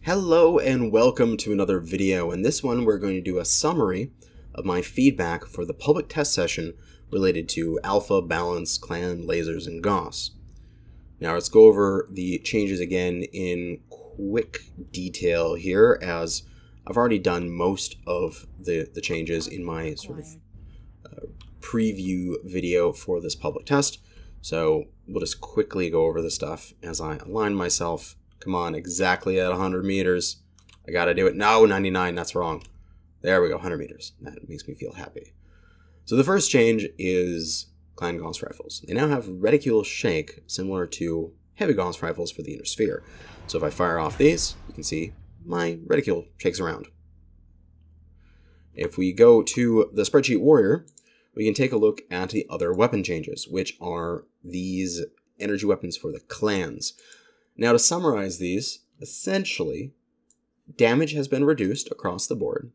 Hello and welcome to another video. In this one we're going to do a summary of my feedback for the public test session related to alpha, balance, clan, lasers, and Gauss. Now let's go over the changes again in quick detail here, as I've already done most of the changes in my sort of preview video for this public test. So we'll just quickly go over the stuff as I align myself. Come on, exactly at 100 meters. I gotta do it. No, 99, that's wrong. There we go, 100 meters. That makes me feel happy. So the first change is clan Gauss rifles. They now have reticule shake, similar to heavy Gauss rifles for the inner sphere. So if I fire off these, you can see my reticule shakes around. If we go to the spreadsheet warrior, we can take a look at the other weapon changes, which are these energy weapons for the clans. Now, to summarize these, essentially, damage has been reduced across the board,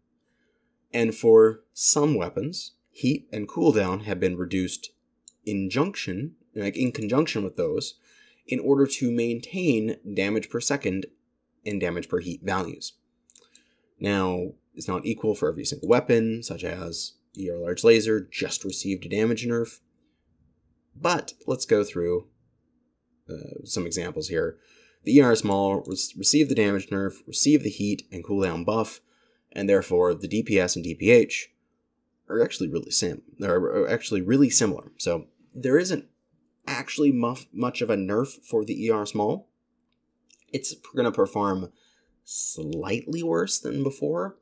and for some weapons, heat and cooldown have been reduced in conjunction with those, in order to maintain damage per second and damage per heat values. Now, it's not equal for every single weapon, such as ER large laser just received a damage nerf, but let's go through some examples here. The ER small received the damage nerf, received the heat and cooldown buff, and therefore the DPS and DPH are actually really similar. So there isn't actually much of a nerf for the ER small. It's going to perform slightly worse than before,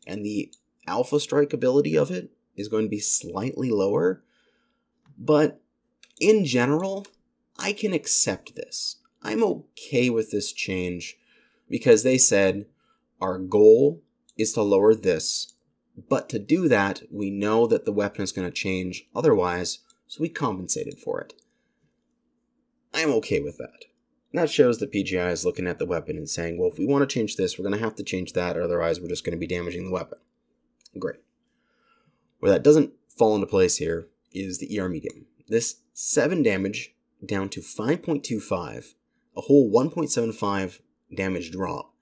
and the alpha strike ability of it is going to be slightly lower, but in general, I can accept this. I'm okay with this change because they said our goal is to lower this, but to do that, we know that the weapon is going to change otherwise, so we compensated for it. I'm okay with that. That shows that PGI is looking at the weapon and saying, well, if we want to change this, we're going to have to change that, otherwise we're just going to be damaging the weapon. Great. Where that doesn't fall into place here is the ER medium. This 7 damage down to 5.25, a whole 1.75 damage drop,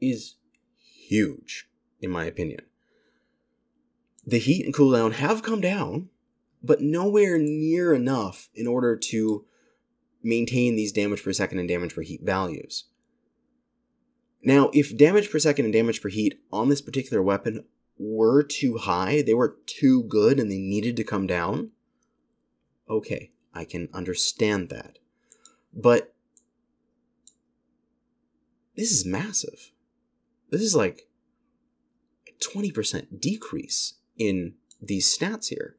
is huge, in my opinion. The heat and cooldown have come down, but nowhere near enough in order to maintain these damage per second and damage per heat values. Now, if damage per second and damage per heat on this particular weapon were too high, they were too good and they needed to come down, okay, I can understand that. But this is massive. This is like a 20% decrease in these stats here.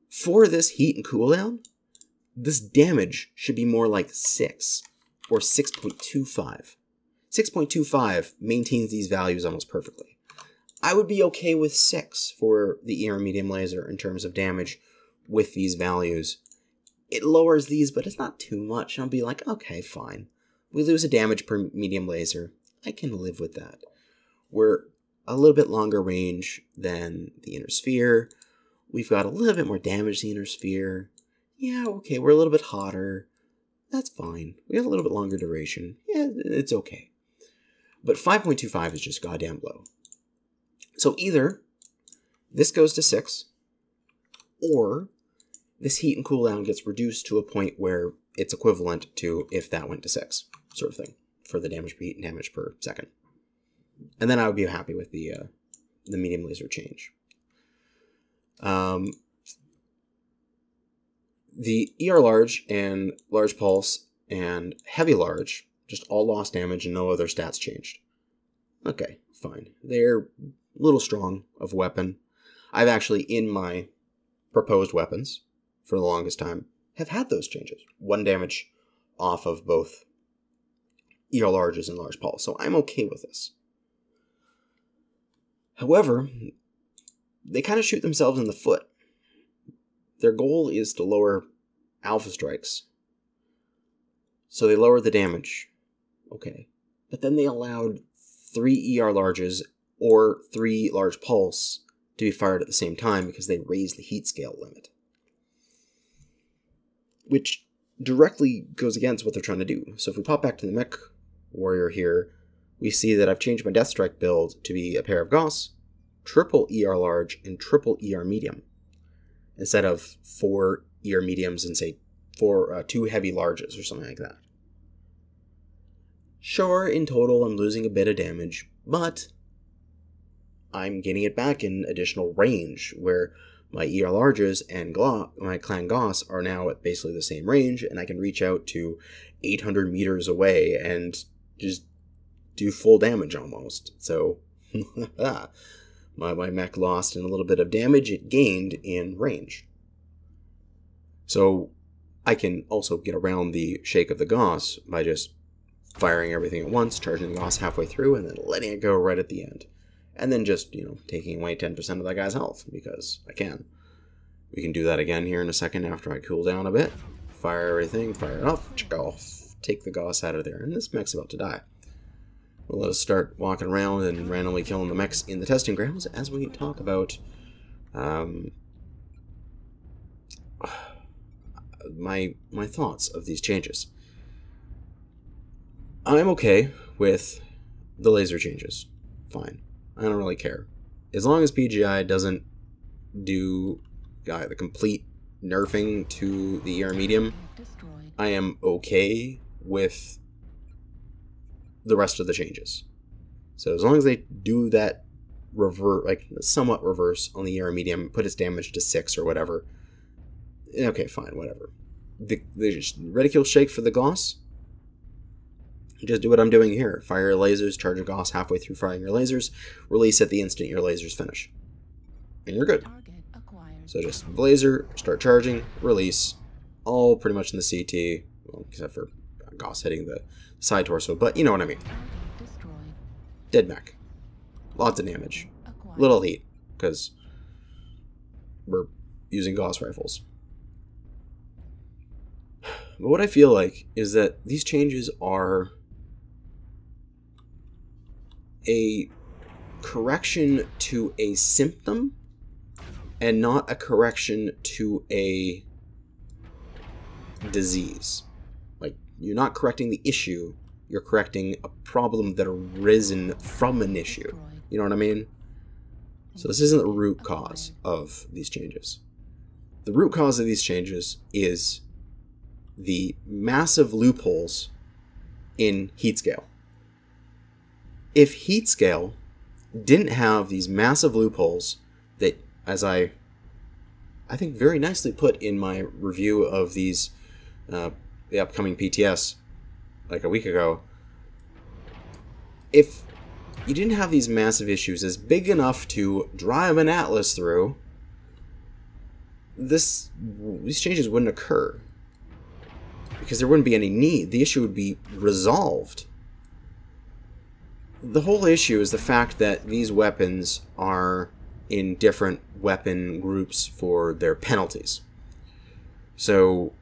For this heat and cooldown, this damage should be more like 6 or 6.25. 6.25 maintains these values almost perfectly. I would be okay with 6 for the ER medium laser in terms of damage with these values. It lowers these, but it's not too much. I'll be like, okay, fine. We lose a damage per medium laser. I can live with that. We're a little bit longer range than the inner sphere. We've got a little bit more damage to the inner sphere. Yeah, okay, we're a little bit hotter. That's fine. We got a little bit longer duration. Yeah, it's okay. But 5.25 is just goddamn low. So either this goes to 6, or this heat and cooldown gets reduced to a point where it's equivalent to if that went to 6, sort of thing, for the damage per heat and damage per second. And then I would be happy with the medium laser change. The ER large and large pulse and heavy large just all lost damage and no other stats changed. Okay, fine. They're a little strong of weapon. I've actually, in my proposed weapons, for the longest time, have had those changes. 1 damage off of both ER larges and large pulse, so I'm okay with this. However, they kind of shoot themselves in the foot. Their goal is to lower alpha strikes, so they lowered the damage. Okay, but then they allowed 3 ER larges or 3 large pulse to be fired at the same time because they raised the heat scale limit, which directly goes against what they're trying to do. So if we pop back to the mech warrior here, we see that I've changed my Deathstrike build to be a pair of Gauss, triple ER large, and triple ER medium, instead of 4 ER mediums and say 2 heavy larges or something like that. Sure, in total I'm losing a bit of damage, but I'm getting it back in additional range, where my ER larges and my Clan Gauss are now at basically the same range, and I can reach out to 800 meters away and just do full damage almost. So, my mech lost in a little bit of damage, it gained in range. So, I can also get around the shake of the Gauss by just firing everything at once, charging the Gauss halfway through, and then letting it go right at the end. And then just, taking away 10% of that guy's health, because I can. We can do that again here in a second after I cool down a bit. Fire everything, fire it off, take the Gauss out of there, and this mech's about to die. We'll let us start walking around and randomly killing the mechs in the testing grounds as we talk about my thoughts of these changes. I'm okay with the laser changes. Fine. I don't really care. As long as PGI doesn't do the complete nerfing to the ER medium, I am okay with the rest of the changes. So as long as they do that somewhat reverse on the ER medium, put its damage to 6 or whatever, okay, fine, whatever. The reticule shake for the Gauss, just do what I'm doing here. Fire your lasers, charge your Gauss halfway through firing your lasers, release at the instant your lasers finish. And you're good. So just blazer, start charging, release, all pretty much in the CT, well, except for Gauss hitting the side torso, but you know what I mean. Dead mech. Lots of damage. Little heat, because we're using Gauss rifles. But what I feel like is that these changes are a correction to a symptom and not a correction to a disease. Like, you're not correcting the issue, you're correcting a problem that arisen from an issue. You know what I mean? So this isn't the root cause of these changes. The root cause of these changes is the massive loopholes in heat scale. If heat scale didn't have these massive loopholes that, as I think very nicely put in my review of these the upcoming PTS like a week ago, if you didn't have these massive issues as big enough to drive an Atlas through, these changes wouldn't occur, because there wouldn't be any need. The issue would be resolved. The whole issue is the fact that these weapons are in different weapon groups for their penalties. So,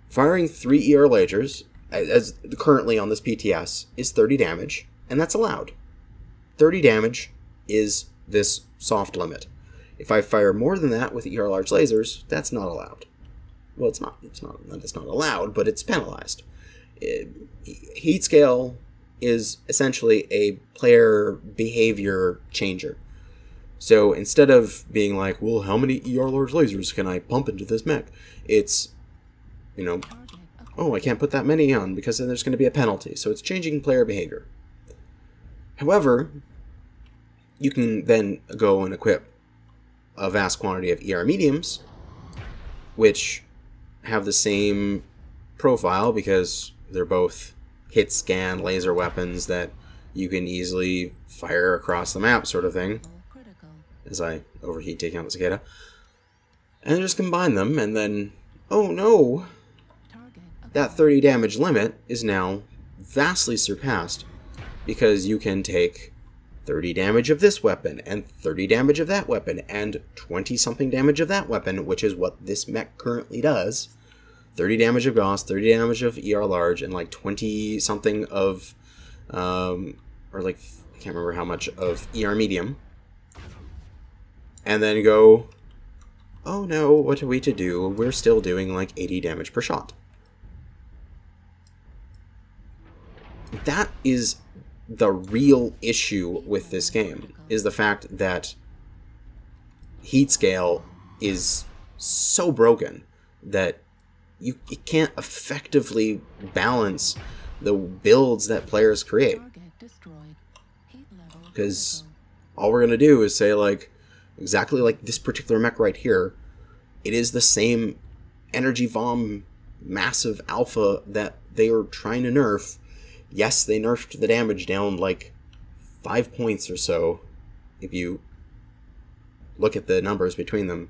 firing 3 ER lasers, as currently on this PTS, is 30 damage, and that's allowed. 30 damage is this soft limit. If I fire more than that with ER large lasers, that's not allowed. Well, it's not allowed, but it's penalized. Heat scale is essentially a player behavior changer. So instead of being like, well, how many ER large lasers can I pump into this mech? It's, oh, I can't put that many on because then there's going to be a penalty. So it's changing player behavior. However, you can then go and equip a vast quantity of ER mediums, which have the same profile because they're both hit scan laser weapons that you can easily fire across the map, sort of thing. As I overheat taking out the cicada. And just combine them, and then, oh no, that 30 damage limit is now vastly surpassed, because you can take 30 damage of this weapon, and 30 damage of that weapon, and 20-something damage of that weapon, which is what this mech currently does. 30 damage of Gauss, 30 damage of ER large, and like 20-something of, or like, I can't remember how much of ER medium. And then go, oh no, what are we to do? We're still doing like 80 damage per shot. that is the real issue with this game, is the fact that heat scale is so broken that you can't effectively balance the builds that players create. Because all we're going to do is say, like, exactly like this particular mech right here, it is the same energy vom massive alpha that they are trying to nerf. Yes, they nerfed the damage down like 5 points or so, if you look at the numbers between them.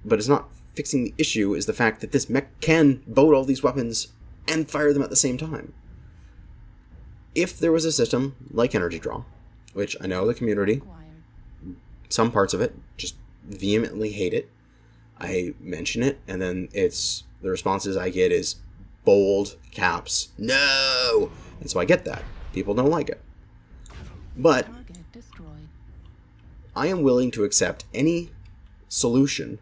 But it's not fixing the issue, is the fact that this mech can boat all these weapons and fire them at the same time. If there was a system like Energy Draw, which I know the community, some parts of it, just vehemently hate it. I mention it, and then the responses I get is bold caps, no! And so I get that. People don't like it. But I am willing to accept any solution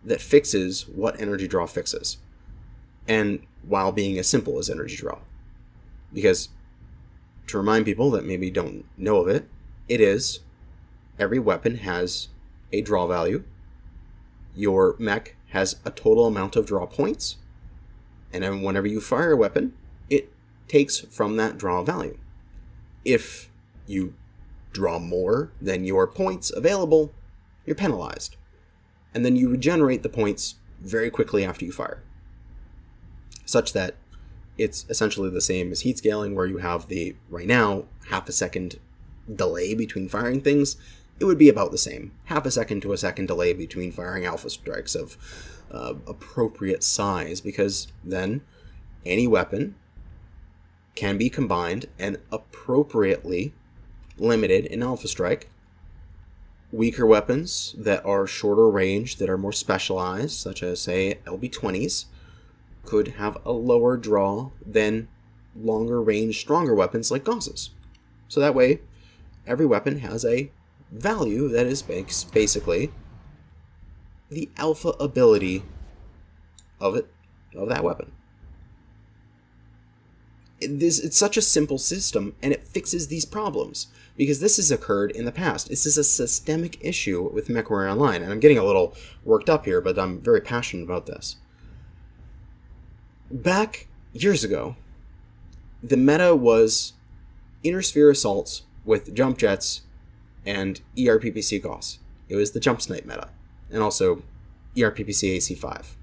that fixes what Energy Draw fixes, and while being as simple as Energy Draw. Because, to remind people that maybe don't know of it, it is every weapon has a draw value, your mech has a total amount of draw points, and then whenever you fire a weapon, it takes from that draw value. If you draw more than your points available, you're penalized. And then you regenerate the points very quickly after you fire. Such that it's essentially the same as heat scaling, where you have the, right now, half a second delay between firing things. It would be about the same. Half a second to a second delay between firing alpha strikes of appropriate size, because then any weapon can be combined and appropriately limited in alpha strike. Weaker weapons that are shorter range, that are more specialized, such as, say, LB-20s, could have a lower draw than longer range, stronger weapons like Gauzes. So that way, every weapon has a value that is basically the alpha ability of that weapon. It's such a simple system, and it fixes these problems, because this has occurred in the past. This is a systemic issue with MechWarrior Online, and I'm getting a little worked up here, but I'm very passionate about this. Back years ago, the meta was inner sphere assaults with jump jets and ERPPC Gauss. It was the jump snipe meta, and also ERPPC AC5.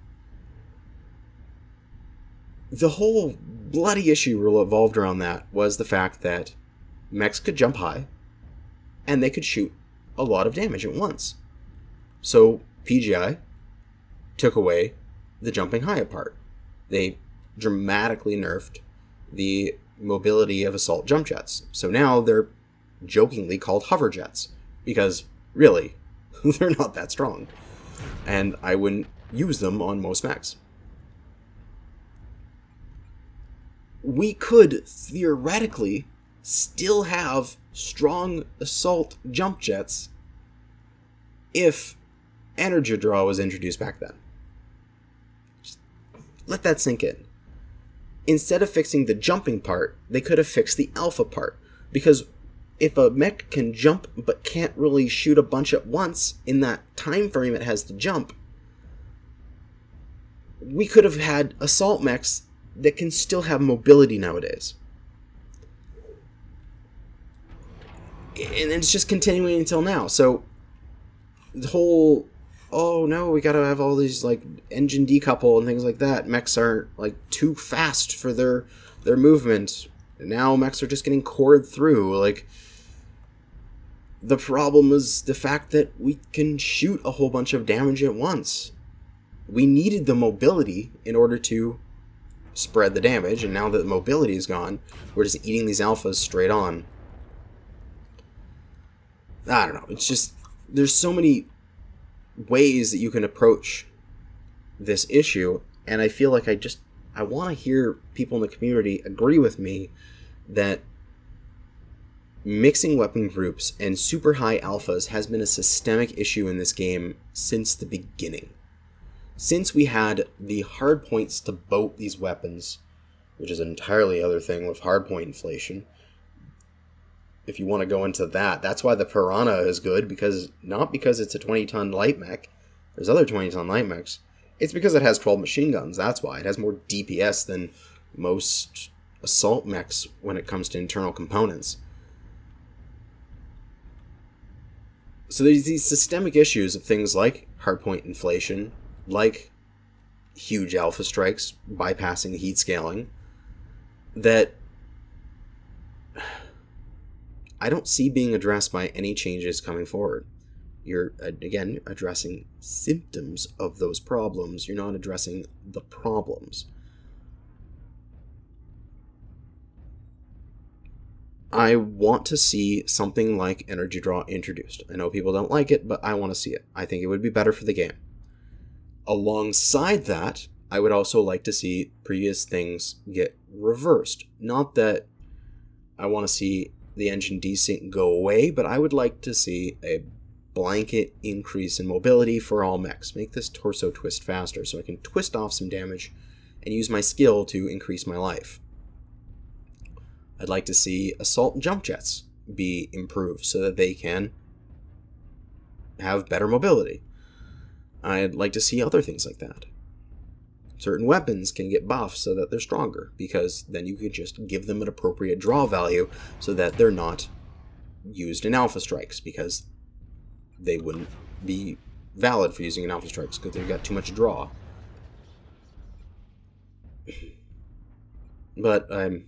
The whole bloody issue revolved around that was the fact that mechs could jump high, and they could shoot a lot of damage at once. So PGI took away the jumping high part. They dramatically nerfed the mobility of assault jump jets. So now they're jokingly called hover jets, because really, they're not that strong. And I wouldn't use them on most mechs. We could theoretically still have strong assault jump jets if Energy Draw was introduced back then. Just let that sink in. Instead of fixing the jumping part, they could have fixed the alpha part. Because if a mech can jump but can't really shoot a bunch at once in that time frame it has to jump, we could have had assault mechs that can still have mobility nowadays. And it's just continuing until now. So the whole, oh no, we gotta have all these like engine decouple and things like that. Mechs are like too fast for their movement. And now mechs are just getting cored through. Like, the problem is the fact that we can shoot a whole bunch of damage at once. We needed the mobility in order to spread the damage, and now that the mobility is gone, we're just eating these alphas straight on. I don't know, it's just, there's so many ways that you can approach this issue, and I feel like I want to hear people in the community agree with me that mixing weapon groups and super high alphas has been a systemic issue in this game since the beginning. Since we had the hard points to boat these weapons, which is an entirely other thing with hardpoint inflation. If you want to go into that, that's why the Piranha is good, because not because it's a 20-ton light mech. There's other 20-ton light mechs. It's because it has 12 machine guns. That's why. It has more DPS than most assault mechs when it comes to internal components. So there's these systemic issues of things like hardpoint inflation, like huge alpha strikes bypassing heat scaling, that I don't see being addressed by any changes coming forward. You're, again, addressing symptoms of those problems. You're not addressing the problems. I want to see something like energy draw introduced. I know people don't like it, but I want to see it. I think it would be better for the game. Alongside that, I would also like to see previous things get reversed. Not that I want to see the engine desync go away, but I would like to see a blanket increase in mobility for all mechs. Make this torso twist faster so I can twist off some damage and use my skill to increase my life. I'd like to see assault jump jets be improved so that they can have better mobility. I'd like to see other things like that. Certain weapons can get buffed so that they're stronger, because then you could just give them an appropriate draw value so that they're not used in alpha strikes, because they wouldn't be valid for using in alpha strikes because they've got too much draw. But I'm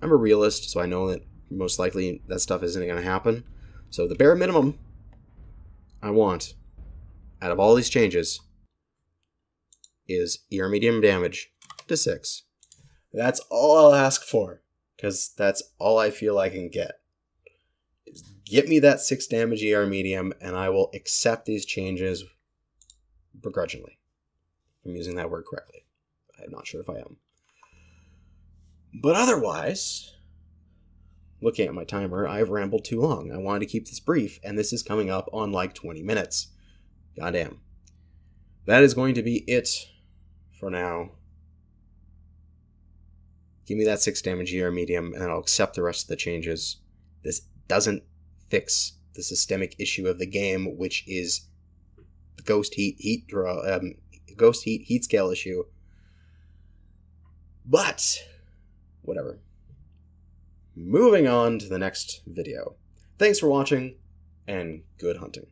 a realist, so I know that most likely that stuff isn't going to happen. So the bare minimum I want out of all these changes is ER medium damage to 6. That's all I'll ask for, because that's all I feel I can get. Is get me that 6 damage ER medium, and I will accept these changes begrudgingly. If I'm using that word correctly. I'm not sure if I am. But otherwise, looking at my timer, I've rambled too long. I wanted to keep this brief, and this is coming up on like 20 minutes. Goddamn. That is going to be it for now. Give me that 6 damage ER medium, and I'll accept the rest of the changes. This doesn't fix the systemic issue of the game, which is the ghost heat scale issue. But whatever. Moving on to the next video. Thanks for watching, and good hunting.